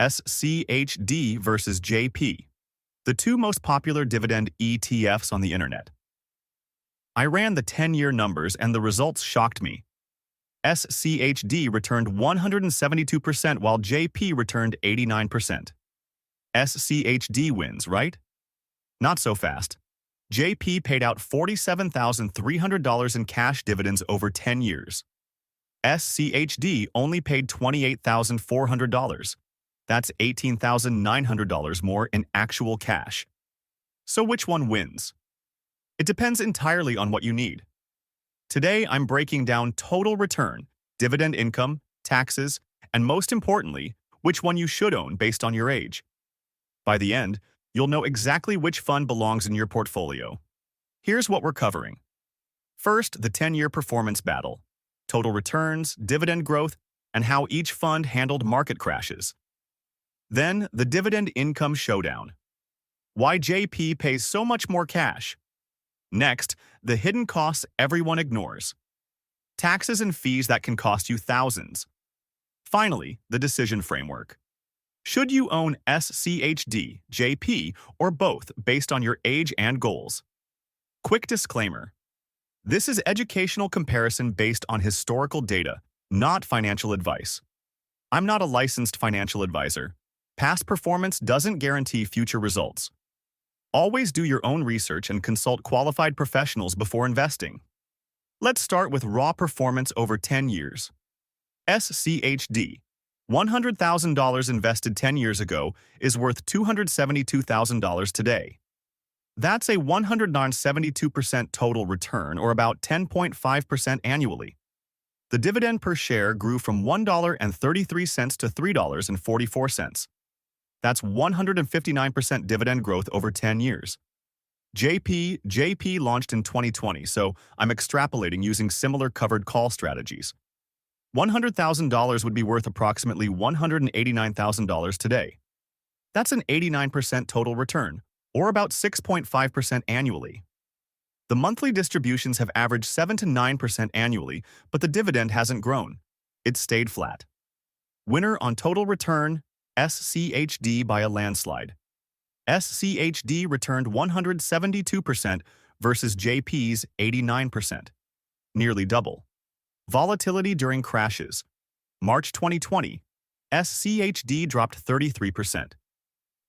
SCHD versus JP, the two most popular dividend ETFs on the internet. I ran the 10-year numbers and the results shocked me. SCHD returned 172% while JP returned 89%. SCHD wins, right? Not so fast. JP paid out $47,300 in cash dividends over 10 years. SCHD only paid $28,400. That's $18,900 more in actual cash. So which one wins? It depends entirely on what you need. Today, I'm breaking down total return, dividend income, taxes, and most importantly, which one you should own based on your age. By the end, you'll know exactly which fund belongs in your portfolio. Here's what we're covering. First, the 10-year performance battle, total returns, dividend growth, and how each fund handled market crashes. Then, the dividend income showdown. Why JP pays so much more cash. Next, the hidden costs everyone ignores. Taxes and fees that can cost you thousands. Finally, the decision framework. Should you own SCHD, JP, or both based on your age and goals? Quick disclaimer. This is educational comparison based on historical data, not financial advice. I'm not a licensed financial advisor. Past performance doesn't guarantee future results. Always do your own research and consult qualified professionals before investing. Let's start with raw performance over 10 years. SCHD, $100,000 invested 10 years ago is worth $272,000 today. That's a 172% total return, or about 10.5% annually. The dividend per share grew from $1.33 to $3.44. That's 159% dividend growth over 10 years. JP launched in 2020, so I'm extrapolating using similar covered call strategies. $100,000 would be worth approximately $189,000 today. That's an 89% total return, or about 6.5% annually. The monthly distributions have averaged 7 to 9% annually, but the dividend hasn't grown. It's stayed flat. Winner on total return, SCHD by a landslide. SCHD returned 172% versus JP's 89%, nearly double. Volatility during crashes. March 2020, SCHD dropped 33%.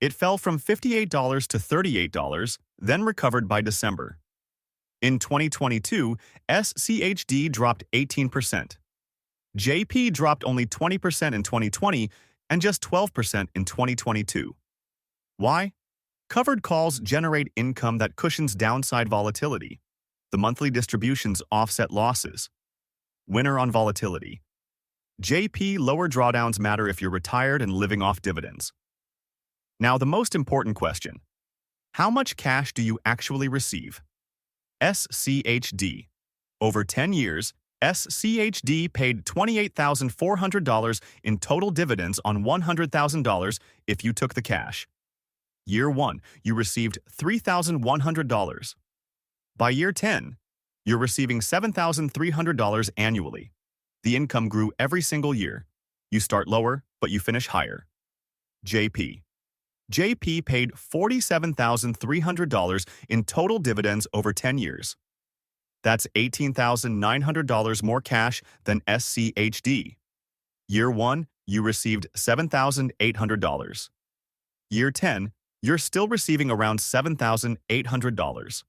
It fell from $58 to $38, then recovered by December. In 2022, SCHD dropped 18%. JP dropped only 20% in 2020 and just 12% in 2022. Why? Covered calls generate income that cushions downside volatility. The monthly distributions offset losses. Winner on volatility. JP lower drawdowns matter if you're retired and living off dividends. Now, the most important question. How much cash do you actually receive? SCHD. Over 10 years, SCHD paid $28,400 in total dividends on $100,000 if you took the cash. Year 1, you received $3,100. By year 10, you're receiving $7,300 annually. The income grew every single year. You start lower, but you finish higher. JP. JP paid $47,300 in total dividends over 10 years. That's $18,900 more cash than SCHD. Year 1, you received $7,800. Year 10, you're still receiving around $7,800.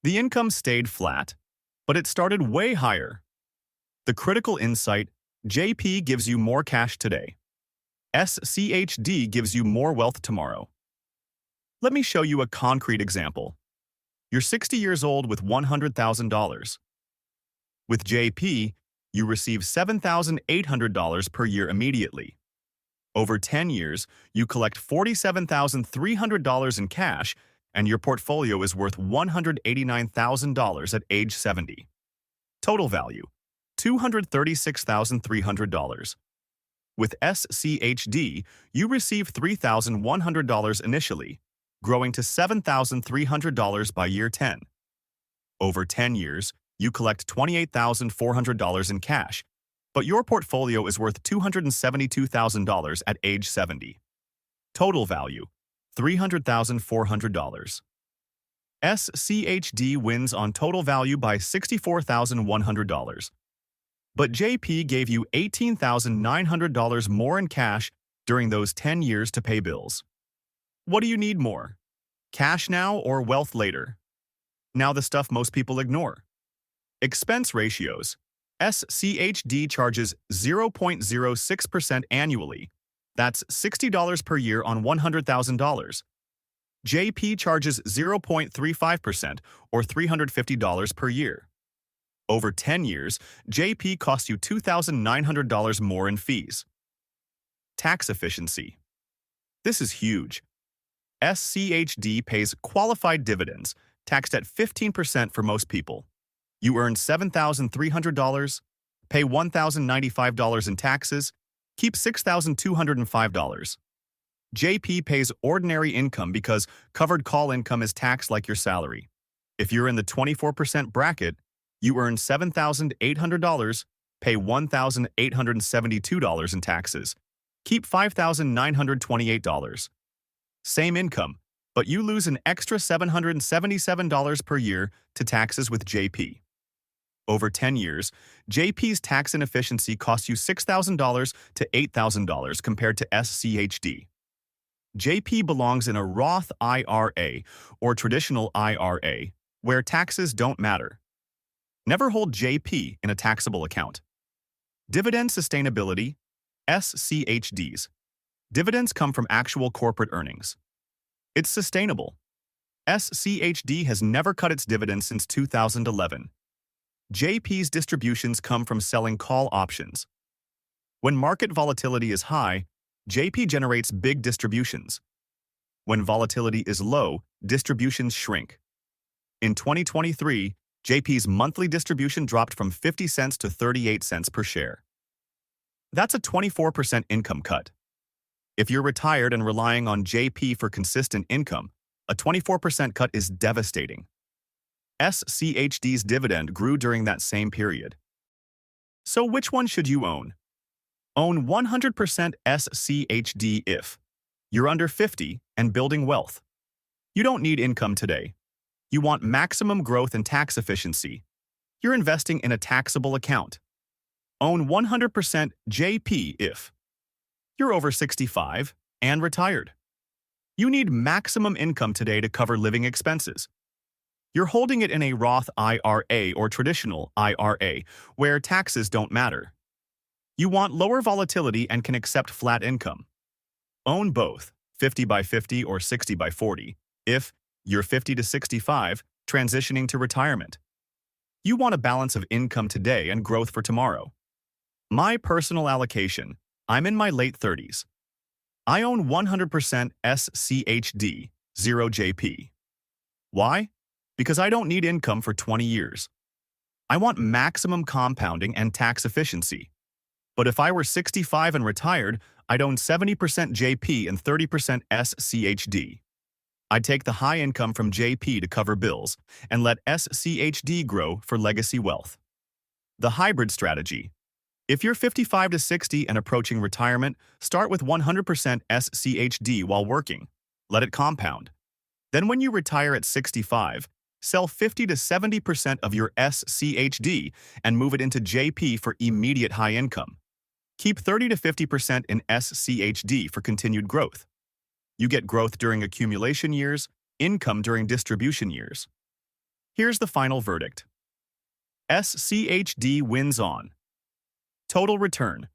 The income stayed flat, but it started way higher. The critical insight: JP gives you more cash today. SCHD gives you more wealth tomorrow. Let me show you a concrete example. You're 60 years old with $100,000. With JP, you receive $7,800 per year immediately. Over 10 years, you collect $47,300 in cash, and your portfolio is worth $189,000 at age 70. Total value: $236,300. With SCHD, you receive $3,100 initially, growing to $7,300 by year 10. Over 10 years, you collect $28,400 in cash, but your portfolio is worth $272,000 at age 70. Total value, $300,400. SCHD wins on total value by $64,100. But JP gave you $18,900 more in cash during those 10 years to pay bills. What do you need more? Cash now or wealth later? Now the stuff most people ignore. Expense ratios. SCHD charges 0.06% annually. That's $60 per year on $100,000. JP charges 0.35% or $350 per year. Over 10 years, JP costs you $2,900 more in fees. Tax efficiency. This is huge. SCHD pays qualified dividends, taxed at 15% for most people. You earn $7,300, pay $1,095 in taxes, keep $6,205. JP pays ordinary income because covered call income is taxed like your salary. If you're in the 24% bracket, you earn $7,800, pay $1,872 in taxes, keep $5,928. Same income, but you lose an extra $777 per year to taxes with JP. Over 10 years, JP's tax inefficiency costs you $6,000 to $8,000 compared to SCHD. JP belongs in a Roth IRA or traditional IRA, where taxes don't matter. Never hold JP in a taxable account. Dividend sustainability, SCHDs. Dividends come from actual corporate earnings. It's sustainable. SCHD has never cut its dividends since 2011. JP's distributions come from selling call options. When market volatility is high, JP generates big distributions. When volatility is low, distributions shrink. In 2023, JP's monthly distribution dropped from 50 cents to 38 cents per share. That's a 24% income cut. If you're retired and relying on JP for consistent income, a 24% cut is devastating. SCHD's dividend grew during that same period. So which one should you own? Own 100% SCHD if you're under 50 and building wealth. You don't need income today. You want maximum growth and tax efficiency. You're investing in a taxable account. Own 100% JP if you're over 65 and retired. You need maximum income today to cover living expenses. You're holding it in a Roth IRA or traditional IRA, where taxes don't matter. You want lower volatility and can accept flat income. Own both, 50 by 50 or 60 by 40, if you're 50 to 65, transitioning to retirement. You want a balance of income today and growth for tomorrow. My personal allocation, I'm in my late 30s. I own 100% SCHD, 0 JP. Why? Because I don't need income for 20 years. I want maximum compounding and tax efficiency. But if I were 65 and retired, I'd own 70% JP and 30% SCHD. I'd take the high income from JP to cover bills and let SCHD grow for legacy wealth. The hybrid strategy. If you're 55 to 60 and approaching retirement, start with 100% SCHD while working. Let it compound. Then when you retire at 65, sell 50 to 70% of your SCHD and move it into JP for immediate high income. Keep 30 to 50% in SCHD for continued growth. You get growth during accumulation years, income during distribution years. Here's the final verdict. SCHD wins on total return,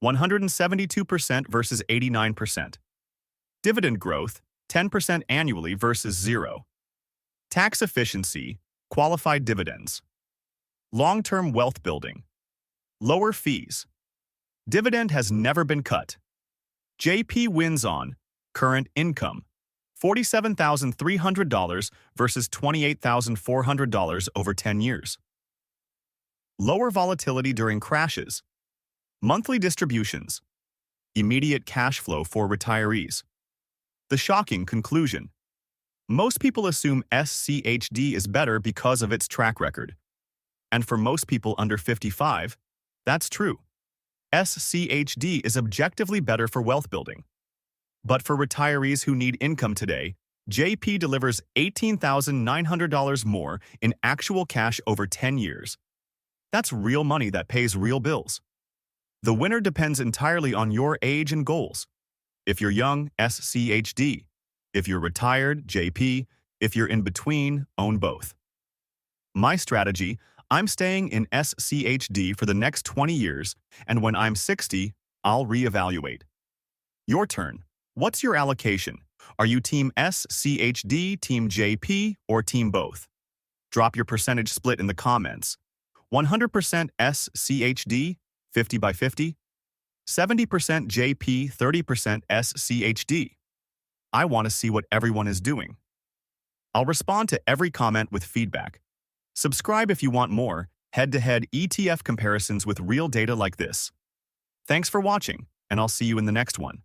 172% versus 89%. Dividend growth, 10% annually versus 0. Tax efficiency, qualified dividends. Long-term wealth building. Lower fees. Dividend has never been cut. JP wins on current income, $47,300 versus $28,400 over 10 years. Lower volatility during crashes. Monthly distributions. Immediate cash flow for retirees. The shocking conclusion. Most people assume SCHD is better because of its track record. And for most people under 55, that's true. SCHD is objectively better for wealth building. But for retirees who need income today, JP delivers $18,900 more in actual cash over 10 years. That's real money that pays real bills. The winner depends entirely on your age and goals. If you're young, SCHD. If you're retired, JP. If you're in between, own both. My strategy: I'm staying in SCHD for the next 20 years, and when I'm 60, I'll reevaluate. Your turn. What's your allocation? Are you Team SCHD, Team JP, or Team both? Drop your percentage split in the comments. 100% SCHD, 50 by 50? 70% JP, 30% SCHD? I want to see what everyone is doing. I'll respond to every comment with feedback. Subscribe if you want more head-to-head ETF comparisons with real data like this. Thanks for watching, and I'll see you in the next one.